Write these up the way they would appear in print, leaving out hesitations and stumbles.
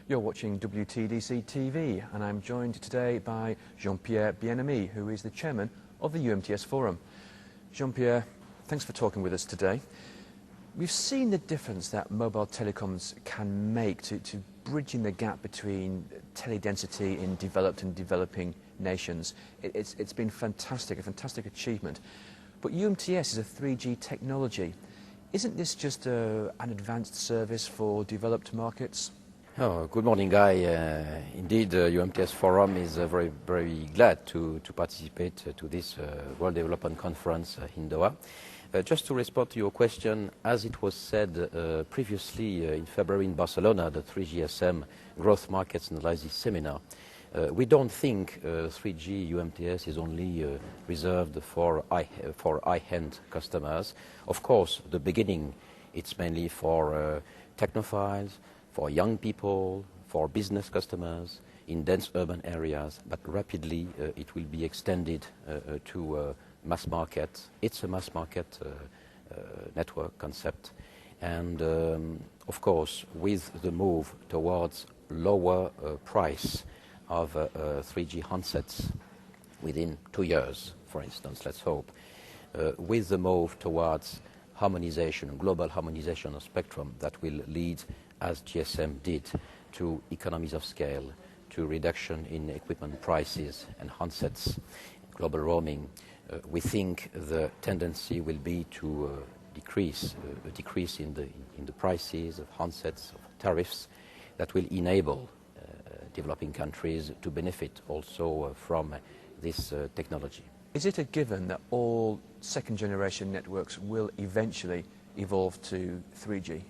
You're watching WTDC TV, and I'm joined today by Jean-Pierre Bienaime, who is the chairman of the UMTS Forum. Jean-Pierre, thanks for talking with us today. We've seen the difference that mobile telecoms can make to bridging the gap between teledensity in developed and developing nations. It's been fantastic, a fantastic achievement. But UMTS is a 3G technology. Isn't this just an advanced service for developed markets? Oh, good morning, Guy. Indeed, UMTS Forum is very, very glad to participate to this World Development Conference in Doha. Just to respond to your question, as it was said previously in February in Barcelona, the 3GSM Growth Markets Analysis Seminar, we don't think 3G UMTS is only reserved for high-end customers. Of course, the beginning, it's mainly for technophiles, for young people, for business customers in dense urban areas, but rapidly it will be extended to mass market. It's a mass market network concept. And of course, with the move towards lower price of 3G handsets within 2 years, for instance, let's hope, with the move towards harmonization, global harmonization of spectrum that will lead, as GSM did, to economies of scale, to reduction in equipment prices and handsets, global roaming, we think the tendency will be to a decrease in the prices of handsets, of tariffs, that will enable developing countries to benefit also from this technology. Is it a given that all second-generation networks will eventually evolve to 3G?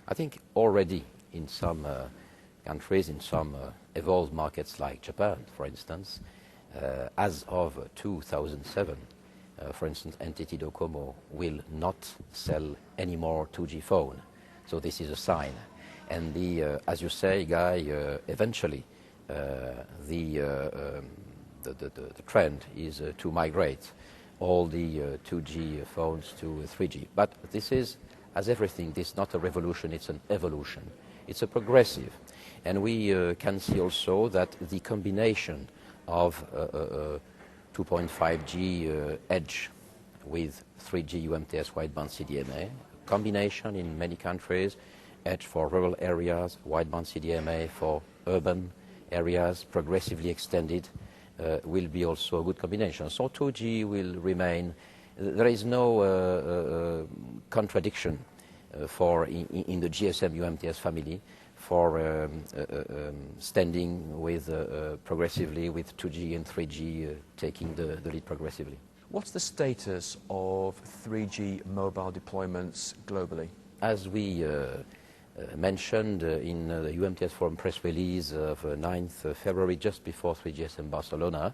I think already in some countries, in some evolved markets like Japan, for instance, as of 2007, for instance, NTT Docomo will not sell any more 2G phone. So this is a sign. And as you say, Guy, eventually the trend is to migrate all the 2G phones to 3G. But this is, as everything, this is not a revolution, it's an evolution. It's a progressive. And we can see also that the combination of 2.5G edge with 3G UMTS wideband CDMA, combination in many countries, edge for rural areas, wideband CDMA for urban areas, progressively extended, will be also a good combination. So 2G will remain. There is no contradiction in the GSM UMTS family for standing with progressively with 2G and 3G taking the lead progressively. What's the status of 3G mobile deployments globally? As we mentioned in the UMTS Forum press release of 9th February, just before 3GSM Barcelona,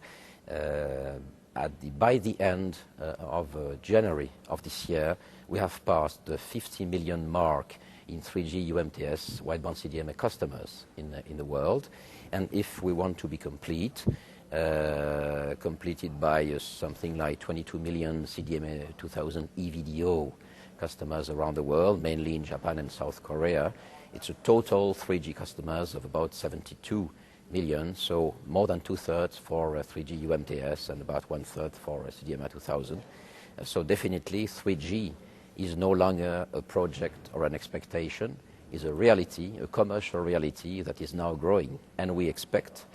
by the end of January of this year, we have passed the 50 million mark in 3G UMTS wideband CDMA customers in the world. And if we want to be completed by something like 22 million CDMA 2000 EVDO customers around the world, mainly in Japan and South Korea, it's a total 3G customers of about 72 million, so more than 2/3 for 3G UMTS and about 1/3 for CDMA 2000. So definitely 3G is no longer a project or an expectation, is a reality, a commercial reality that is now growing. And we expect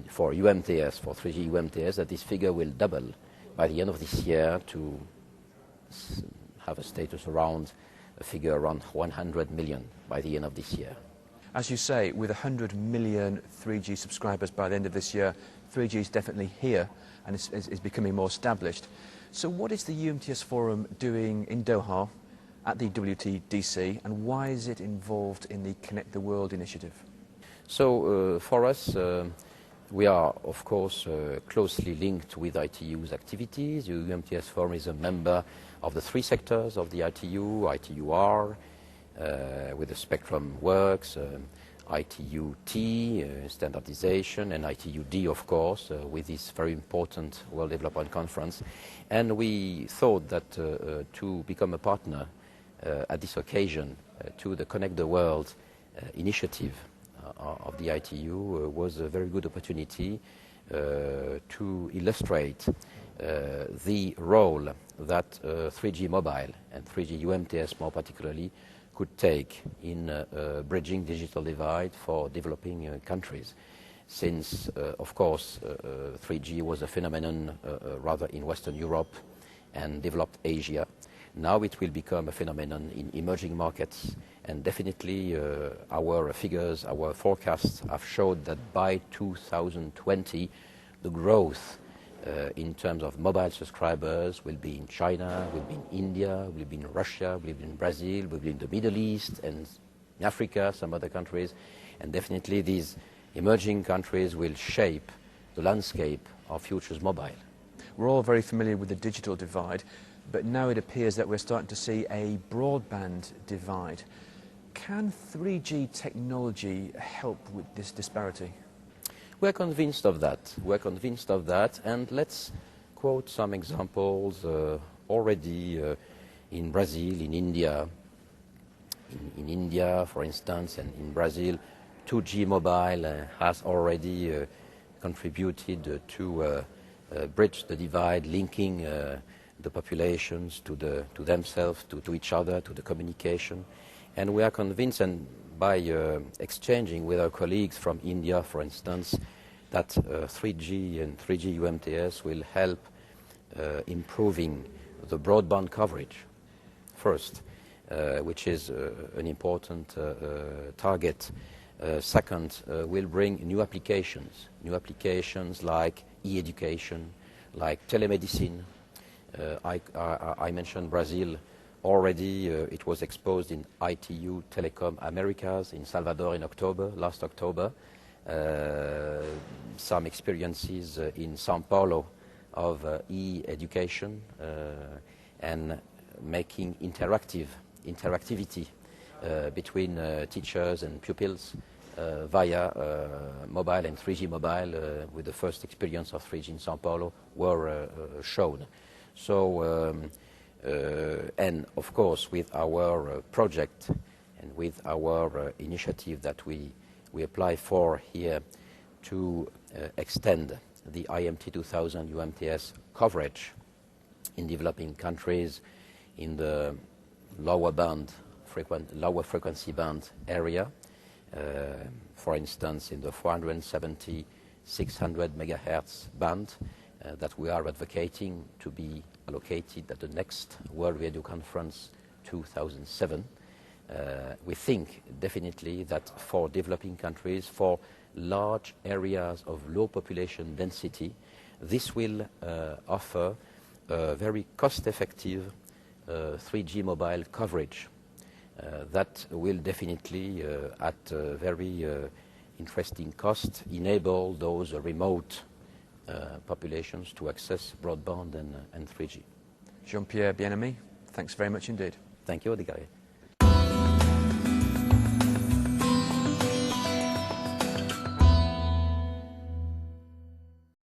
for UMTS, for 3G UMTS, that this figure will double by the end of this year to have a status around a figure around 100 million by the end of this year. As you say, with 100 million 3G subscribers by the end of this year, 3G is definitely here and is becoming more established. So what is the UMTS Forum doing in Doha at the WTDC, and why is it involved in the Connect the World initiative? So for us, we are, of course, closely linked with ITU's activities. The UMTS Forum is a member of the 3 sectors of the ITU, ITUR, with the Spectrum Works, ITU-T, standardization, and ITU-D, of course, with this very important World Development Conference. And we thought that to become a partner at this occasion to the Connect the World initiative of the ITU was a very good opportunity to illustrate the role that 3G mobile and 3G UMTS more particularly could take in bridging digital divide for developing countries. Since, of course, 3G was a phenomenon rather in Western Europe and developed Asia. Now it will become a phenomenon in emerging markets, and definitely our figures, our forecasts have showed that by 2020 the growth in terms of mobile subscribers will be in China, will be in India, will be in Russia, will be in Brazil, will be in the Middle East and in Africa, some other countries, and definitely these emerging countries will shape the landscape of futures mobile. We're all very familiar with the digital divide, but now it appears that we're starting to see a broadband divide. Can 3G technology help with this disparity? We're convinced of that. We're convinced of that, and let's quote some examples already in Brazil, in India. In India, for instance, and in Brazil, 2G mobile has already contributed to bridge the divide, linking the populations to themselves, to each other, to the communication. And we are convinced, and by exchanging with our colleagues from India, for instance, that 3G and 3G UMTS will help improving the broadband coverage, first, which is an important target. Second, will bring new applications like e-education, like telemedicine. I mentioned Brazil already. It was exposed in ITU Telecom Americas in Salvador in October, last October. Some experiences in Sao Paulo of e-education and making interactivity between teachers and pupils via mobile and 3G mobile, with the first experience of 3G in Sao Paulo were shown. So, and of course, with our project and with our initiative that we apply for here to extend the IMT 2000 UMTS coverage in developing countries in the lower frequency band area, for instance, in the 470, 600 megahertz band that we are advocating to be allocated at the next World Radio Conference 2007. We think definitely that for developing countries, for large areas of low population density, this will offer a very cost-effective 3G mobile coverage that will definitely, at a very interesting cost, enable those remote populations to access broadband and 3G. Jean-Pierre Bienaime, thanks very much indeed. Thank you, Odigaye.